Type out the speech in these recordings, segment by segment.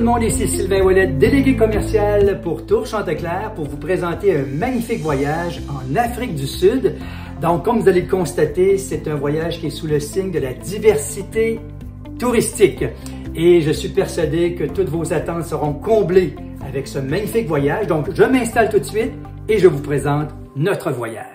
le monde, ici Sylvain Ouellet, délégué commercial pour Tour Chanteclair, pour vous présenter un magnifique voyage en Afrique du Sud. Donc, comme vous allez le constater, c'est un voyage qui est sous le signe de la diversité touristique. Et je suis persuadé que toutes vos attentes seront comblées avec ce magnifique voyage. Donc, je m'installe tout de suite et je vous présente notre voyage.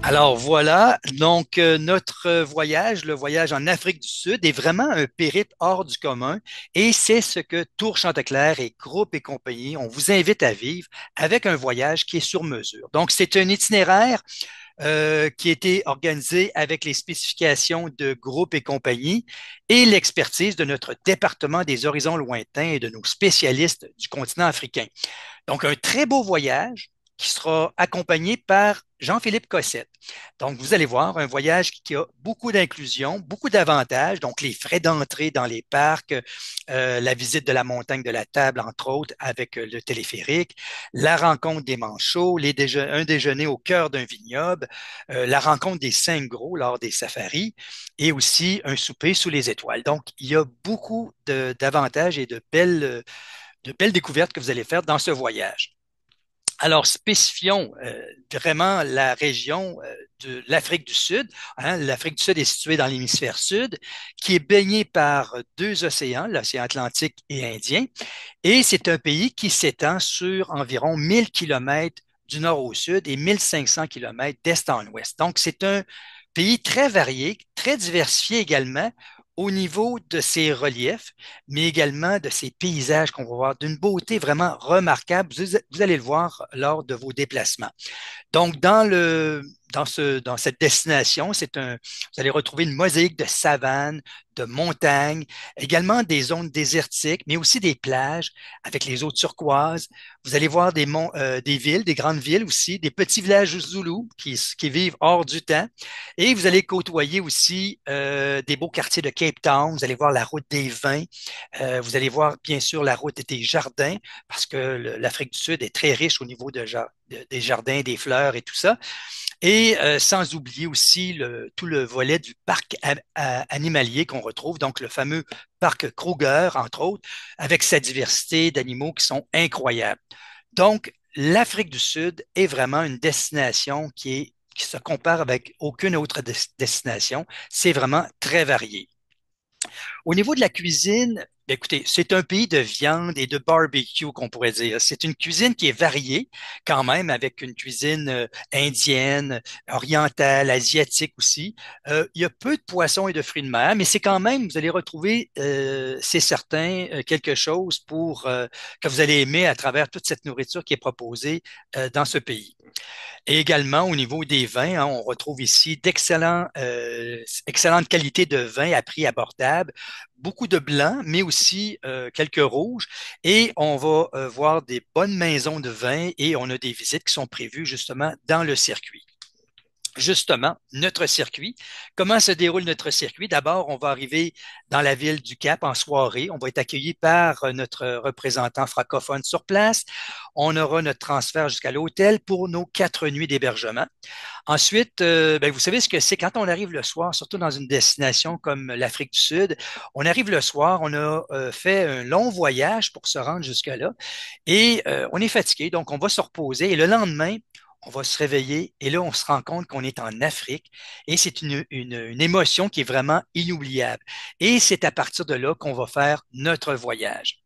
Alors voilà, donc notre voyage, le voyage en Afrique du Sud, est vraiment un périple hors du commun et c'est ce que Tour Chanteclair et Groupe et compagnie, on vous invite à vivre avec un voyage qui est sur mesure. Donc c'est un itinéraire qui a été organisé avec les spécifications de Groupe et compagnie et l'expertise de notre département des horizons lointains et de nos spécialistes du continent africain. Donc un très beau voyage qui sera accompagné par Jean-Philippe Cossette. Donc, vous allez voir un voyage qui a beaucoup d'inclusion, beaucoup d'avantages, donc les frais d'entrée dans les parcs, la visite de la montagne de la Table, entre autres, avec le téléphérique, la rencontre des manchots, un déjeuner au cœur d'un vignoble, la rencontre des 5 gros lors des safaris et aussi un souper sous les étoiles. Donc, il y a beaucoup d'avantages et de belles découvertes que vous allez faire dans ce voyage. Alors, spécifions vraiment la région de l'Afrique du Sud. Hein. L'Afrique du Sud est située dans l'hémisphère sud, qui est baignée par 2 océans, l'océan Atlantique et Indien. Et c'est un pays qui s'étend sur environ 1000 kilomètres du nord au sud et 1500 kilomètres d'est en ouest. Donc, c'est un pays très varié, très diversifié également au niveau de ses reliefs, mais également de ses paysages qu'on va voir d'une beauté vraiment remarquable. Vous allez le voir lors de vos déplacements. Donc, dans cette destination, vous allez retrouver une mosaïque de savanes, de montagnes, également des zones désertiques, mais aussi des plages avec les eaux turquoises. Vous allez voir des villes, des grandes villes aussi, des petits villages zoulous qui vivent hors du temps. Et vous allez côtoyer aussi des beaux quartiers de Cape Town. Vous allez voir la route des vins. Vous allez voir, bien sûr, la route des jardins, parce que l'Afrique du Sud est très riche au niveau des jardins, des fleurs et tout ça. Et sans oublier aussi tout le volet du parc animalier qu'on retrouve, donc le fameux parc Kruger, entre autres, avec sa diversité d'animaux qui sont incroyables. Donc, l'Afrique du Sud est vraiment une destination qui se compare avec aucune autre destination. C'est vraiment très varié. Au niveau de la cuisine, écoutez, c'est un pays de viande et de barbecue qu'on pourrait dire. C'est une cuisine qui est variée quand même avec une cuisine indienne, orientale, asiatique aussi. Il y a peu de poissons et de fruits de mer, mais c'est quand même, vous allez retrouver, c'est certain, quelque chose que vous allez aimer à travers toute cette nourriture qui est proposée dans ce pays. Et également, au niveau des vins, hein, on retrouve ici excellentes qualités de vins à prix abordable, beaucoup de blancs, mais aussi quelques rouges. Et on va voir des bonnes maisons de vin et on a des visites qui sont prévues justement dans le circuit. Justement, notre circuit. Comment se déroule notre circuit? D'abord, on va arriver dans la ville du Cap en soirée. On va être accueilli par notre représentant francophone sur place. On aura notre transfert jusqu'à l'hôtel pour nos 4 nuits d'hébergement. Ensuite, ben, vous savez ce que c'est quand on arrive le soir, surtout dans une destination comme l'Afrique du Sud. On arrive le soir, on a fait un long voyage pour se rendre jusque-là et on est fatigué, donc on va se reposer. Et le lendemain, on va se réveiller et là, on se rend compte qu'on est en Afrique et c'est une émotion qui est vraiment inoubliable. Et c'est à partir de là qu'on va faire notre voyage.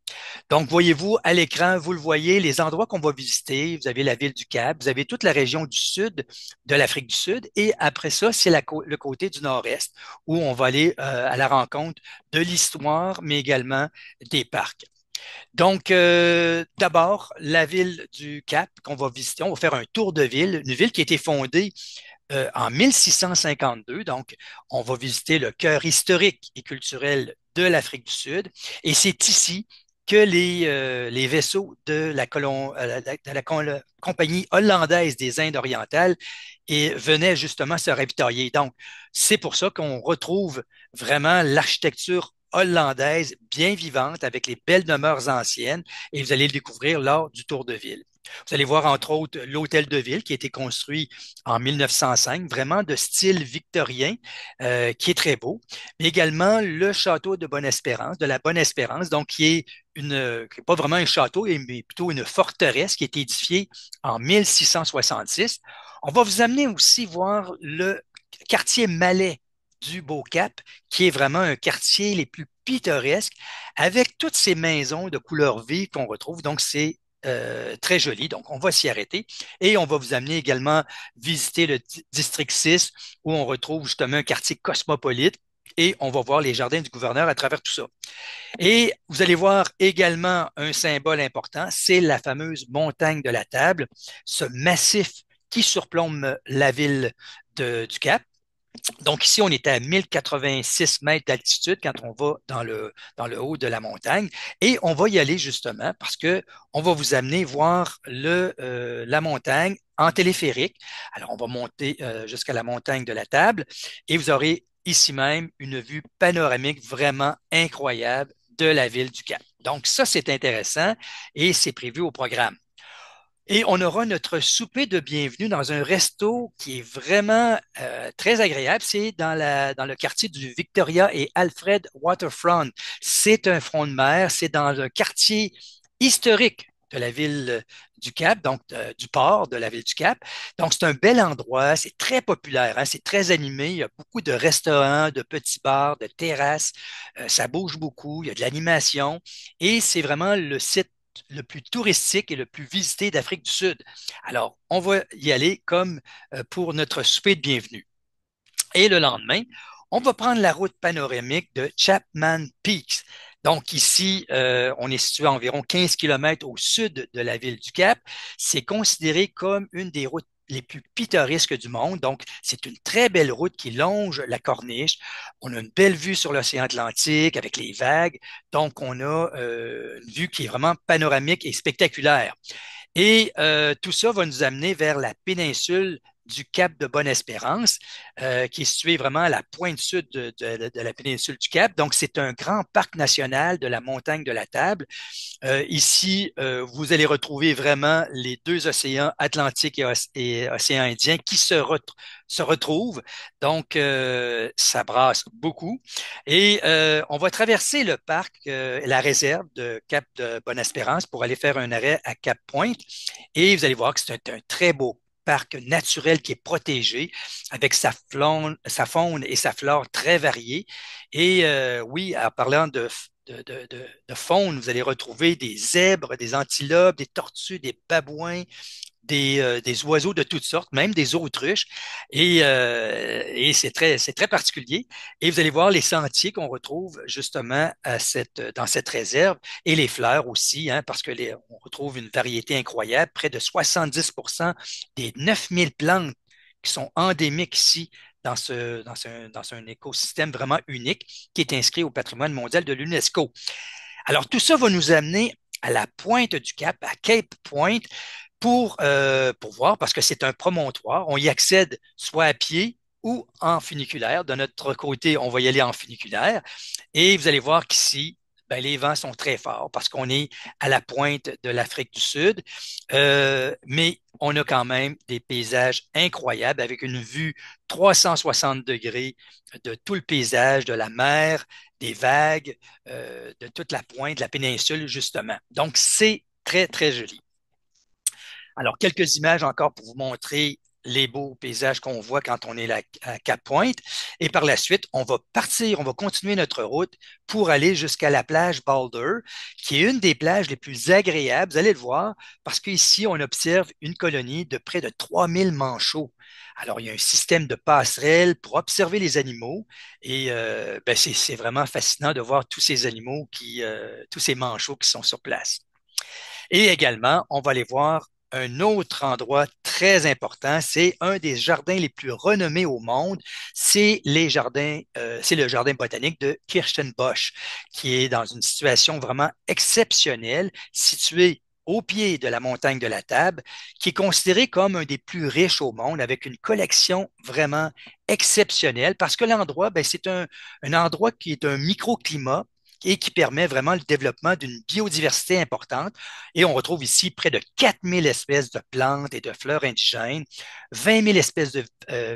Donc, voyez-vous à l'écran, vous le voyez, les endroits qu'on va visiter. Vous avez la ville du Cap, vous avez toute la région du sud de l'Afrique du Sud et après ça, c'est le côté du nord-est où on va aller à la rencontre de l'histoire, mais également des parcs. Donc, d'abord, la ville du Cap qu'on va visiter, on va faire un tour de ville, une ville qui a été fondée en 1652. Donc, on va visiter le cœur historique et culturel de l'Afrique du Sud. Et c'est ici que les vaisseaux de la compagnie hollandaise des Indes orientales venaient justement se ravitailler. Donc, c'est pour ça qu'on retrouve vraiment l'architecture hollandaise bien vivante avec les belles demeures anciennes et vous allez le découvrir lors du tour de ville. Vous allez voir, entre autres, l'hôtel de ville qui a été construit en 1905, vraiment de style victorien, qui est très beau, mais également le château de Bonne-Espérance, de la Bonne-Espérance, donc qui est pas vraiment un château, mais plutôt une forteresse qui a été édifiée en 1666. On va vous amener aussi voir le quartier malais du Beau-Cap, qui est vraiment un quartier les plus pittoresques, avec toutes ces maisons de couleur vive qu'on retrouve. Donc, c'est très joli. Donc, on va s'y arrêter et on va vous amener également visiter le district 6 où on retrouve justement un quartier cosmopolite et on va voir les jardins du gouverneur à travers tout ça. Et vous allez voir également un symbole important, c'est la fameuse montagne de la Table, ce massif qui surplombe la ville du Cap. Donc ici, on est à 1086 mètres d'altitude quand on va dans le haut de la montagne et on va y aller justement parce que on va vous amener voir la montagne en téléphérique. Alors, on va monter jusqu'à la montagne de la Table et vous aurez ici même une vue panoramique vraiment incroyable de la ville du Cap. Donc, ça, c'est intéressant et c'est prévu au programme. Et on aura notre souper de bienvenue dans un resto qui est vraiment très agréable. C'est dans le quartier du Victoria et Alfred Waterfront. C'est un front de mer. C'est dans un quartier historique de la ville du Cap, donc du port de la ville du Cap. Donc, c'est un bel endroit. C'est très populaire, hein, c'est très animé. Il y a beaucoup de restaurants, de petits bars, de terrasses. Ça bouge beaucoup. Il y a de l'animation. Et c'est vraiment le site le plus touristique et le plus visité d'Afrique du Sud. Alors, on va y aller comme pour notre souper de bienvenue. Et le lendemain, on va prendre la route panoramique de Chapman Peaks. Donc ici, on est situé à environ 15 kilomètres au sud de la ville du Cap. C'est considéré comme une des routes les plus pittoresques du monde. Donc, c'est une très belle route qui longe la corniche. On a une belle vue sur l'océan Atlantique avec les vagues. Donc, on a une vue qui est vraiment panoramique et spectaculaire. Et tout ça va nous amener vers la péninsule du Cap de Bonne-Espérance, qui est située vraiment à la pointe sud de la péninsule du Cap. Donc, c'est un grand parc national de la montagne de la Table. Ici, vous allez retrouver vraiment les deux océans, Atlantique et océan Indien, qui se retrouvent. Donc, ça brasse beaucoup. Et on va traverser le parc, la réserve de Cap de Bonne-Espérance pour aller faire un arrêt à Cap-Pointe. Et vous allez voir que c'est un très beau parc naturel qui est protégé avec sa faune et sa flore très variées. Et oui, en parlant de faune, vous allez retrouver des zèbres, des antilopes, des tortues, des babouins, des oiseaux de toutes sortes, même des autruches. Et c'est très particulier. Et vous allez voir les sentiers qu'on retrouve justement dans cette réserve et les fleurs aussi, hein, parce que on retrouve une variété incroyable. Près de 70% des 9000 plantes qui sont endémiques ici dans un écosystème vraiment unique qui est inscrit au patrimoine mondial de l'UNESCO. Alors, tout ça va nous amener à la pointe du Cap, à Cape Point, pour voir, parce que c'est un promontoire. On y accède soit à pied ou en funiculaire. De notre côté, on va y aller en funiculaire. Et vous allez voir qu'ici, ben, les vents sont très forts parce qu'on est à la pointe de l'Afrique du Sud. Mais on a quand même des paysages incroyables avec une vue 360 degrés de tout le paysage, de la mer, des vagues, de toute la pointe de la péninsule, justement. Donc, c'est très, très joli. Alors, quelques images encore pour vous montrer les beaux paysages qu'on voit quand on est là à Cap-Pointe. Et par la suite, on va partir, on va continuer notre route pour aller jusqu'à la plage Balder, qui est une des plages les plus agréables, vous allez le voir, parce qu'ici, on observe une colonie de près de 3000 manchots. Alors, il y a un système de passerelles pour observer les animaux et ben, c'est vraiment fascinant de voir tous ces animaux tous ces manchots qui sont sur place. Et également, on va aller voir un autre endroit très important, c'est un des jardins les plus renommés au monde, c'est le jardin botanique de Kirstenbosch, qui est dans une situation vraiment exceptionnelle, situé au pied de la montagne de la Table, qui est considéré comme un des plus riches au monde, avec une collection vraiment exceptionnelle, parce que l'endroit, ben, c'est un endroit qui est un microclimat et qui permet vraiment le développement d'une biodiversité importante. Et on retrouve ici près de 4000 espèces de plantes et de fleurs indigènes, 20 000 espèces de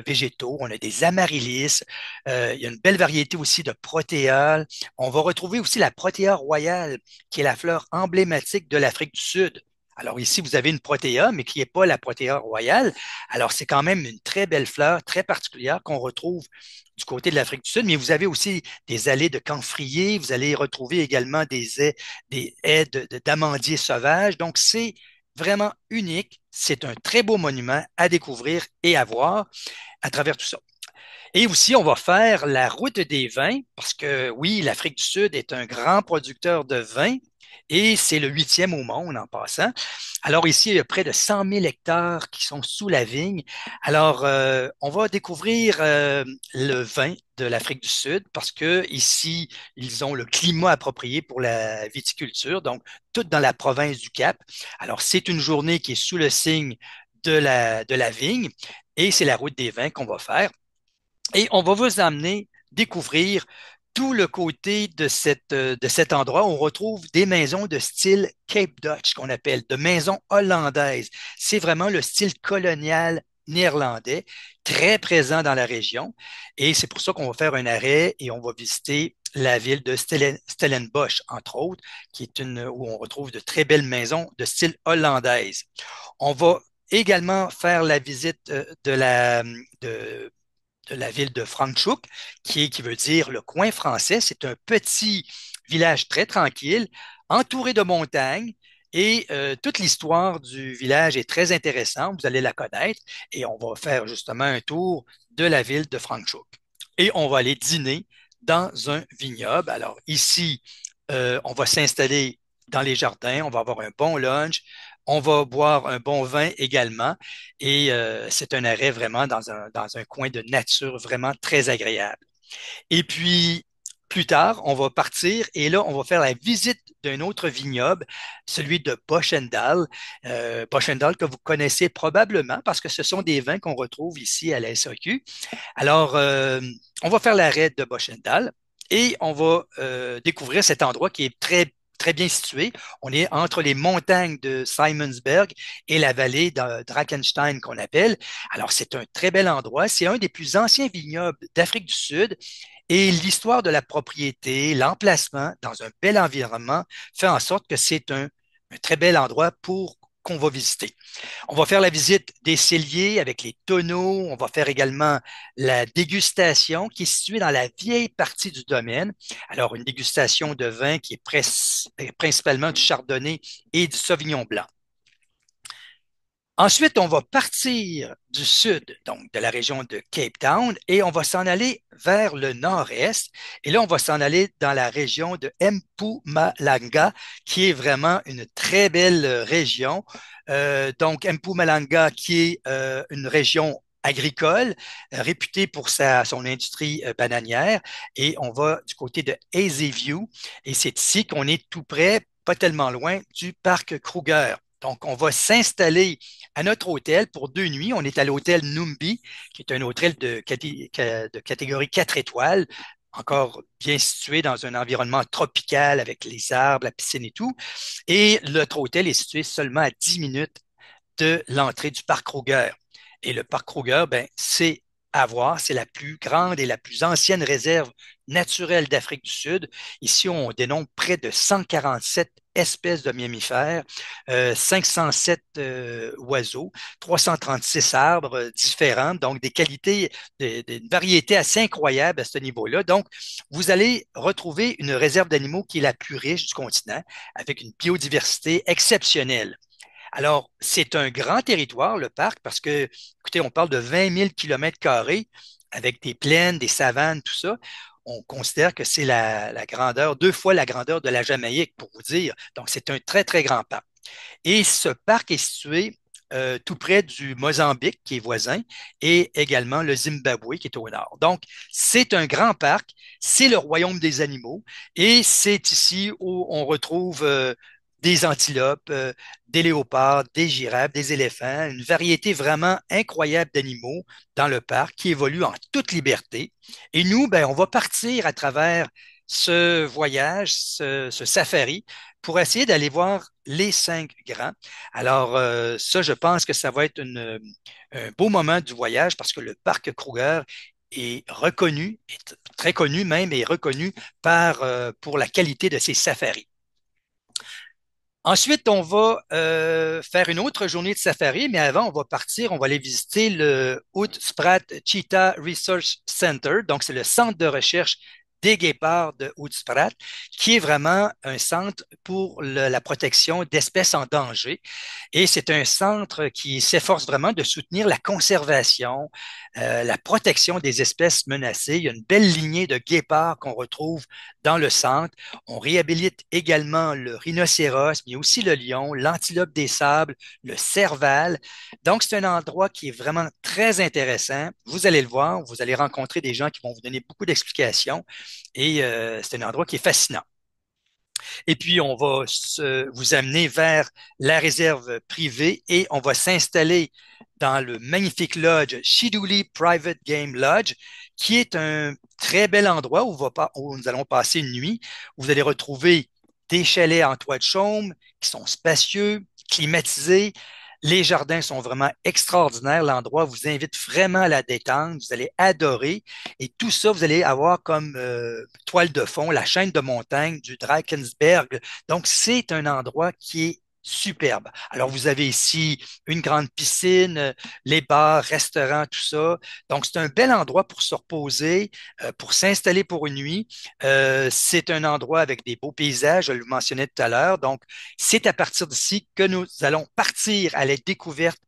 végétaux, on a des amaryllis, il y a une belle variété aussi de protéas. On va retrouver aussi la protéa royale, qui est la fleur emblématique de l'Afrique du Sud. Alors ici, vous avez une protéa, mais qui n'est pas la protéa royale. Alors c'est quand même une très belle fleur, très particulière qu'on retrouve du côté de l'Afrique du Sud, mais vous avez aussi des allées de camphrier, vous allez retrouver également des haies d'amandiers sauvages. Donc c'est vraiment unique. C'est un très beau monument à découvrir et à voir à travers tout ça. Et aussi, on va faire la route des vins, parce que oui, l'Afrique du Sud est un grand producteur de vin et c'est le huitième au monde en passant. Alors ici, il y a près de 100 000 hectares qui sont sous la vigne. Alors, on va découvrir le vin de l'Afrique du Sud parce que ici, ils ont le climat approprié pour la viticulture, donc tout dans la province du Cap. Alors, c'est une journée qui est sous le signe de la vigne et c'est la route des vins qu'on va faire. Et on va vous amener découvrir tout le côté de cet endroit où on retrouve des maisons de style Cape Dutch, qu'on appelle, de maisons hollandaises. C'est vraiment le style colonial néerlandais, très présent dans la région. Et c'est pour ça qu'on va faire un arrêt et on va visiter la ville de Stellenbosch, entre autres, qui est une où on retrouve de très belles maisons de style hollandaise. On va également faire la visite de de la ville de Franschhoek, qui veut dire le coin français. C'est un petit village très tranquille, entouré de montagnes. Et toute l'histoire du village est très intéressante. Vous allez la connaître. Et on va faire justement un tour de la ville de Franschhoek. Et on va aller dîner dans un vignoble. Alors ici, on va s'installer dans les jardins. On va avoir un bon lunch. On va boire un bon vin également et c'est un arrêt vraiment dans un coin de nature vraiment très agréable. Et puis, plus tard, on va partir et là, on va faire la visite d'un autre vignoble, celui de Boschendal. Boschendal que vous connaissez probablement parce que ce sont des vins qu'on retrouve ici à la SAQ. Alors, on va faire l'arrêt de Boschendal et on va découvrir cet endroit qui est très bien situé. On est entre les montagnes de Simonsberg et la vallée de Drakenstein qu'on appelle. Alors, c'est un très bel endroit. C'est un des plus anciens vignobles d'Afrique du Sud. Et l'histoire de la propriété, l'emplacement dans un bel environnement fait en sorte que c'est un très bel endroit pour qu'on va visiter. On va faire la visite des celliers avec les tonneaux. On va faire également la dégustation qui est située dans la vieille partie du domaine. Alors, une dégustation de vin qui est principalement du chardonnay et du sauvignon blanc. Ensuite, on va partir du sud, donc de la région de Cape Town, et on va s'en aller vers le nord-est. Et là, on va s'en aller dans la région de Mpumalanga, qui est vraiment une très belle région. Donc, Mpumalanga, qui est une région agricole, réputée pour son industrie bananière. Et on va du côté de Hazyview, et c'est ici qu'on est tout près, pas tellement loin, du parc Kruger. Donc, on va s'installer à notre hôtel pour 2 nuits. On est à l'hôtel Numbi, qui est un hôtel de catégorie 4 étoiles, encore bien situé dans un environnement tropical avec les arbres, la piscine et tout. Et notre hôtel est situé seulement à 10 minutes de l'entrée du parc Kruger. Et le parc Kruger, ben, c'est à voir, c'est la plus grande et la plus ancienne réserve naturelle d'Afrique du Sud. Ici, on dénombre près de 147 espèces de mammifères, 507 oiseaux, 336 arbres différents, donc des qualités, une variété assez incroyable à ce niveau-là. Donc, vous allez retrouver une réserve d'animaux qui est la plus riche du continent, avec une biodiversité exceptionnelle. Alors, c'est un grand territoire, le parc, parce que, écoutez, on parle de 20 000 kilomètres carrés avec des plaines, des savanes, tout ça. On considère que c'est la grandeur, 2 fois la grandeur de la Jamaïque, pour vous dire. Donc, c'est un très, très grand parc. Et ce parc est situé tout près du Mozambique, qui est voisin, et également le Zimbabwe, qui est au nord. Donc, c'est un grand parc, c'est le royaume des animaux, et c'est ici où on retrouve des antilopes, des léopards, des girafes, des éléphants, une variété vraiment incroyable d'animaux dans le parc qui évoluent en toute liberté. Et nous, ben, on va partir à travers ce voyage, ce safari, pour essayer d'aller voir les cinq grands. Alors, ça, je pense que ça va être un beau moment du voyage parce que le parc Kruger est reconnu, est très connu même, et reconnu pour la qualité de ses safaris. Ensuite, on va faire une autre journée de safari, mais avant, on va partir, on va aller visiter le Hoedsprat Cheetah Research Center. Donc, c'est le centre de recherche des guépards de Hoedsprat, qui est vraiment un centre pour la protection d'espèces en danger. Et c'est un centre qui s'efforce vraiment de soutenir la conservation, la protection des espèces menacées. Il y a une belle lignée de guépards qu'on retrouve dans le centre. On réhabilite également le rhinocéros, mais aussi le lion, l'antilope des sables, le serval. Donc, c'est un endroit qui est vraiment très intéressant. Vous allez le voir, vous allez rencontrer des gens qui vont vous donner beaucoup d'explications et c'est un endroit qui est fascinant. Et puis, on va vous amener vers la réserve privée et on va s'installer dans le magnifique lodge Shiduli Private Game Lodge, qui est un très bel endroit où nous allons passer une nuit, où vous allez retrouver des chalets en toit de chaume qui sont spacieux, climatisés. Les jardins sont vraiment extraordinaires. L'endroit vous invite vraiment à la détente. Vous allez adorer. Et tout ça, vous allez avoir comme toile de fond la chaîne de montagne du Drakensberg. Donc, c'est un endroit qui est superbe. Alors, vous avez ici une grande piscine, les bars, restaurants, tout ça. Donc, c'est un bel endroit pour se reposer, pour s'installer pour une nuit. C'est un endroit avec des beaux paysages, je le mentionnais tout à l'heure. Donc, c'est à partir d'ici que nous allons partir à la découverte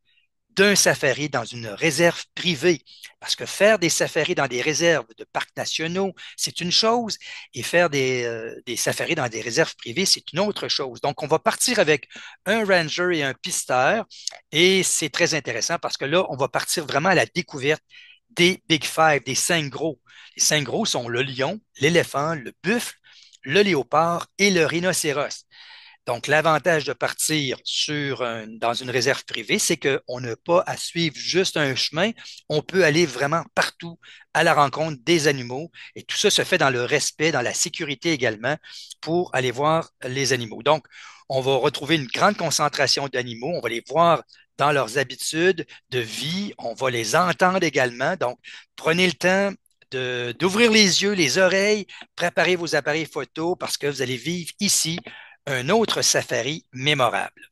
d'un safari dans une réserve privée. Parce que faire des safaris dans des réserves de parcs nationaux, c'est une chose, et faire des safaris dans des réserves privées, c'est une autre chose. Donc, on va partir avec un ranger et un pisteur, et c'est très intéressant parce que là, on va partir vraiment à la découverte des Big Five, des cinq gros. Les cinq gros sont le lion, l'éléphant, le buffle, le léopard et le rhinocéros. Donc, l'avantage de partir dans une réserve privée, c'est qu'on n'a pas à suivre juste un chemin. On peut aller vraiment partout à la rencontre des animaux. Et tout ça se fait dans le respect, dans la sécurité également, pour aller voir les animaux. Donc, on va retrouver une grande concentration d'animaux. On va les voir dans leurs habitudes de vie. On va les entendre également. Donc, prenez le temps d'ouvrir les yeux, les oreilles, préparez vos appareils photo parce que vous allez vivre ici un autre safari mémorable.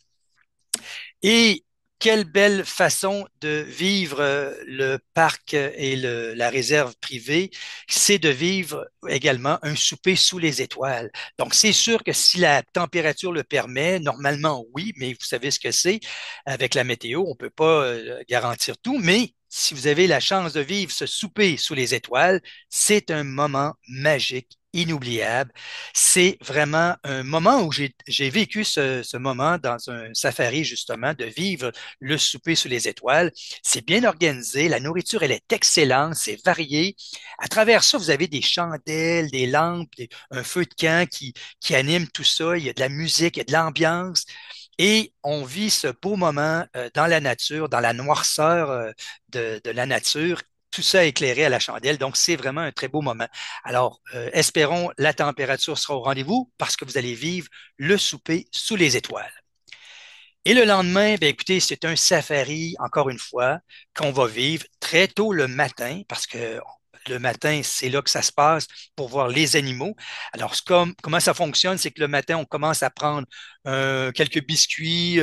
Et quelle belle façon de vivre le parc et la réserve privée, c'est de vivre également un souper sous les étoiles. Donc, c'est sûr que si la température le permet, normalement oui, mais vous savez ce que c'est. Avec la météo, on ne peut pas garantir tout, mais si vous avez la chance de vivre ce souper sous les étoiles, c'est un moment magique inoubliable. C'est vraiment un moment où j'ai vécu ce moment dans un safari, justement, de vivre le souper sous les étoiles. C'est bien organisé, la nourriture, elle est excellente, c'est varié. À travers ça, vous avez des chandelles, des lampes, un feu de camp qui anime tout ça. Il y a de la musique, il y a de l'ambiance. Et on vit ce beau moment dans la nature, dans la noirceur de la nature, tout ça éclairé à la chandelle. Donc, c'est vraiment un très beau moment. Alors, espérons la température sera au rendez-vous parce que vous allez vivre le souper sous les étoiles. Et le lendemain, bien, écoutez, c'est un safari, encore une fois, qu'on va vivre très tôt le matin parce que le matin, c'est là que ça se passe pour voir les animaux. Alors, comment ça fonctionne, c'est que le matin, on commence à prendre quelques biscuits,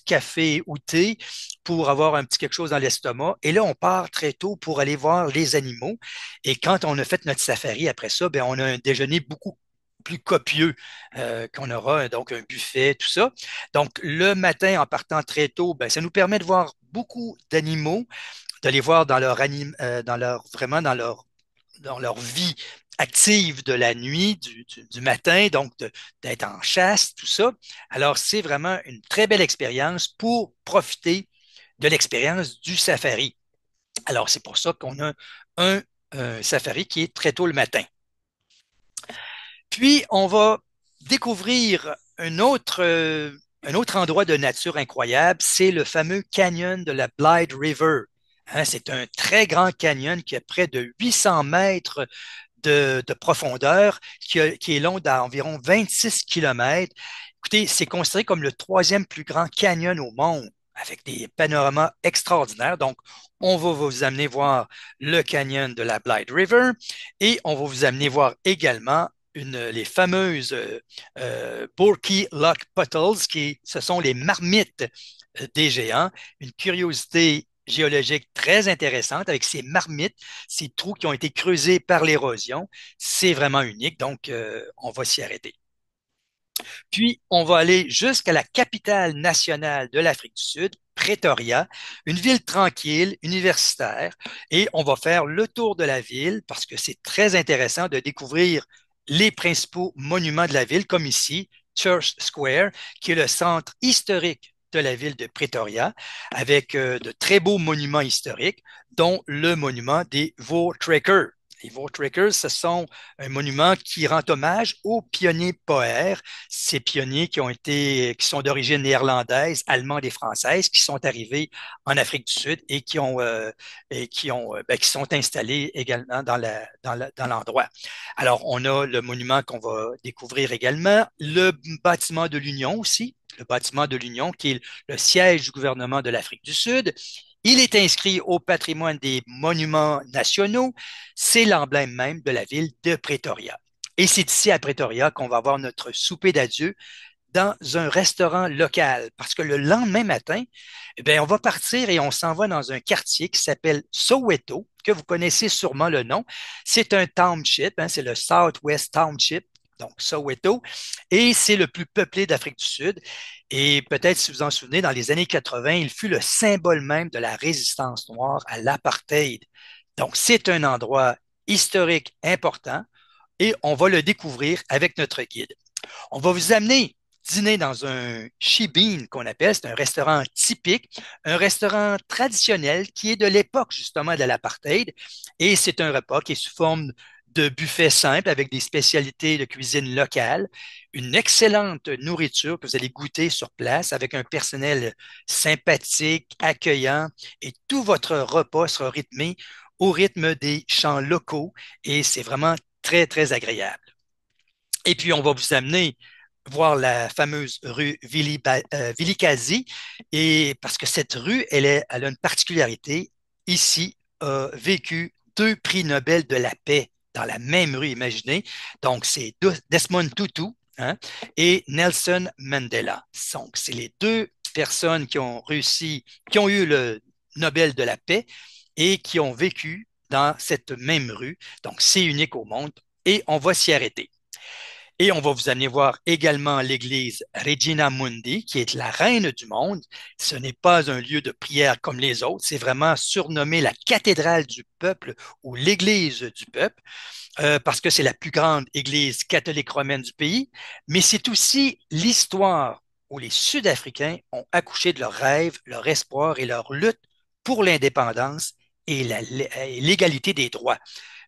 café ou thé pour avoir un petit quelque chose dans l'estomac. Et là, on part très tôt pour aller voir les animaux. Et quand on a fait notre safari après ça, bien, on a un déjeuner beaucoup plus copieux qu'on aura, donc un buffet, tout ça. Donc, le matin, en partant très tôt, ben, ça nous permet de voir beaucoup d'animaux, de les voir vraiment dans leur vie active de la nuit, du matin, donc d'être en chasse, tout ça. Alors, c'est vraiment une très belle expérience pour profiter de l'expérience du safari. Alors, c'est pour ça qu'on a un safari qui est très tôt le matin. Puis, on va découvrir un autre endroit de nature incroyable, c'est le fameux canyon de la Blythe River. Hein, c'est un très grand canyon qui a près de 800 mètres de profondeur qui est long d'environ 26 kilomètres. Écoutez, c'est considéré comme le troisième plus grand canyon au monde, avec des panoramas extraordinaires. Donc, on va vous amener voir le canyon de la Blythe River et on va vous amener voir également les fameuses Borky Lock Puddles, ce sont les marmites des géants, une curiosité géologique très intéressante avec ces marmites, ces trous qui ont été creusés par l'érosion. C'est vraiment unique, donc on va s'y arrêter. Puis, on va aller jusqu'à la capitale nationale de l'Afrique du Sud, Pretoria, une ville tranquille, universitaire, et on va faire le tour de la ville parce que c'est très intéressant de découvrir les principaux monuments de la ville, comme ici, Church Square, qui est le centre historique de la ville de Pretoria, avec de très beaux monuments historiques, dont le monument des Voortrekkers. Les Voortrekkers, ce sont un monument qui rend hommage aux pionniers Boer, ces pionniers qui sont d'origine néerlandaise, allemande et française, qui sont arrivés en Afrique du Sud et qui sont installés également dans l'endroit. Alors, on a le monument qu'on va découvrir également, le bâtiment de l'Union aussi, le bâtiment de l'Union qui est le siège du gouvernement de l'Afrique du Sud. Il est inscrit au patrimoine des monuments nationaux. C'est l'emblème même de la ville de Pretoria. Et c'est ici à Pretoria qu'on va avoir notre souper d'adieu dans un restaurant local. Parce que le lendemain matin, eh bien, on va partir et on s'en va dans un quartier qui s'appelle Soweto, que vous connaissez sûrement le nom. C'est un township, hein, c'est le Southwest Township, donc Soweto, et c'est le plus peuplé d'Afrique du Sud. Et peut-être si vous en souvenez, dans les années 80, il fut le symbole même de la résistance noire à l'apartheid. Donc, c'est un endroit historique important et on va le découvrir avec notre guide. On va vous amener dîner dans un shebeen qu'on appelle, c'est un restaurant typique, un restaurant traditionnel qui est de l'époque justement de l'apartheid et c'est un repas qui est sous forme de buffet simple avec des spécialités de cuisine locale, une excellente nourriture que vous allez goûter sur place avec un personnel sympathique, accueillant et tout votre repas sera rythmé au rythme des chants locaux et c'est vraiment très, très agréable. Et puis, on va vous amener voir la fameuse rue Vilikazi, et parce que cette rue, elle a une particularité. Ici, a vécu deux prix Nobel de la paix dans la même rue, imaginez. Donc, c'est Desmond Tutu, hein, et Nelson Mandela. Donc, c'est les deux personnes qui ont réussi, qui ont eu le Nobel de la paix et qui ont vécu dans cette même rue. Donc, c'est unique au monde et on va s'y arrêter. Et on va vous amener voir également l'église Regina Mundi, qui est la reine du monde. Ce n'est pas un lieu de prière comme les autres, c'est vraiment surnommé la cathédrale du peuple ou l'église du peuple, parce que c'est la plus grande église catholique romaine du pays, mais c'est aussi l'histoire où les Sud-Africains ont accouché de leurs rêves, leur espoir et leur lutte pour l'indépendance et l'égalité des droits.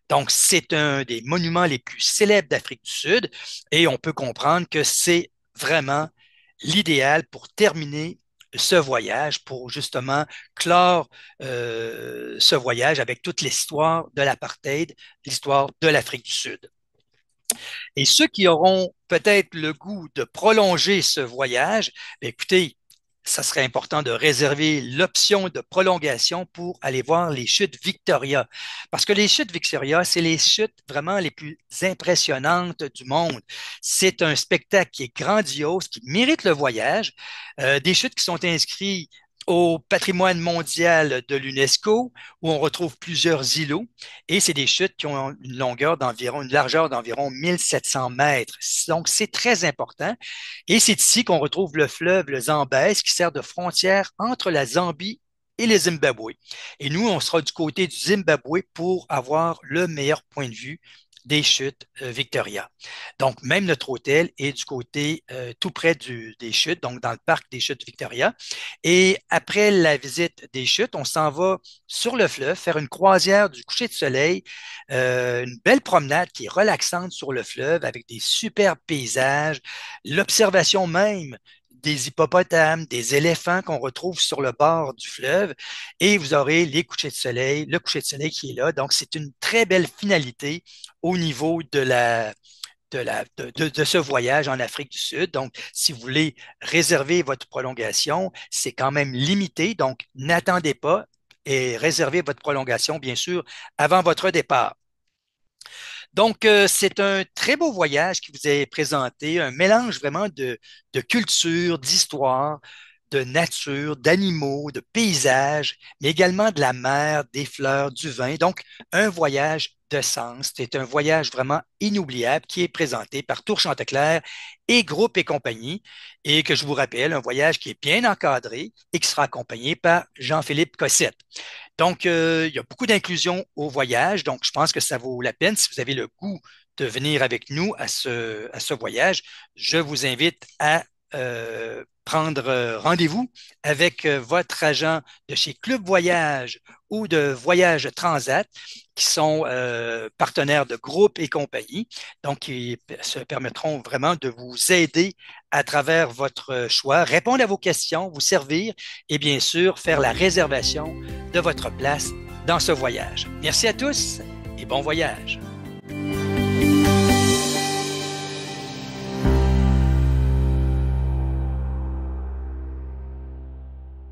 Donc, c'est un des monuments les plus célèbres d'Afrique du Sud et on peut comprendre que c'est vraiment l'idéal pour terminer ce voyage, pour justement clore ce voyage avec toute l'histoire de l'apartheid, l'histoire de l'Afrique du Sud. Et ceux qui auront peut-être le goût de prolonger ce voyage, bien, écoutez, ça serait important de réserver l'option de prolongation pour aller voir les chutes Victoria. Parce que les chutes Victoria, c'est les chutes vraiment les plus impressionnantes du monde. C'est un spectacle qui est grandiose, qui mérite le voyage. Des chutes qui sont inscrites au patrimoine mondial de l'UNESCO, où on retrouve plusieurs îlots, et c'est des chutes qui ont une largeur d'environ 1700 mètres. Donc, c'est très important. Et c'est ici qu'on retrouve le fleuve, le Zambèze, qui sert de frontière entre la Zambie et le Zimbabwe. Et nous, on sera du côté du Zimbabwe pour avoir le meilleur point de vue des chutes Victoria. Donc, même notre hôtel est du côté tout près des chutes, donc dans le parc des chutes Victoria. Et après la visite des chutes, on s'en va sur le fleuve, faire une croisière du coucher de soleil, une belle promenade qui est relaxante sur le fleuve avec des superbes paysages, l'observation même des hippopotames, des éléphants qu'on retrouve sur le bord du fleuve et vous aurez les couchers de soleil, le coucher de soleil qui est là. Donc, c'est une très belle finalité au niveau de ce voyage en Afrique du Sud. Donc, si vous voulez réserver votre prolongation, c'est quand même limité. Donc, n'attendez pas et réservez votre prolongation, bien sûr, avant votre départ. Donc, c'est un très beau voyage qui vous est présenté, un mélange vraiment de culture, d'histoire, de nature, d'animaux, de paysages, mais également de la mer, des fleurs, du vin. Donc, un voyage de sens. C'est un voyage vraiment inoubliable qui est présenté par Tour Chanteclair et Groupe et compagnie, et que je vous rappelle, un voyage qui est bien encadré et qui sera accompagné par Jean-Philippe Cossette. Donc, il y a beaucoup d'inclusion au voyage. Donc, je pense que ça vaut la peine. Si vous avez le goût de venir avec nous à ce voyage, je vous invite à prendre rendez-vous avec votre agent de chez Club Voyage ou de Voyage Transat, qui sont partenaires de Groupe et compagnie. Donc, ils se permettront vraiment de vous aider à travers votre choix, répondre à vos questions, vous servir et bien sûr faire la réservation de votre place dans ce voyage. Merci à tous et bon voyage.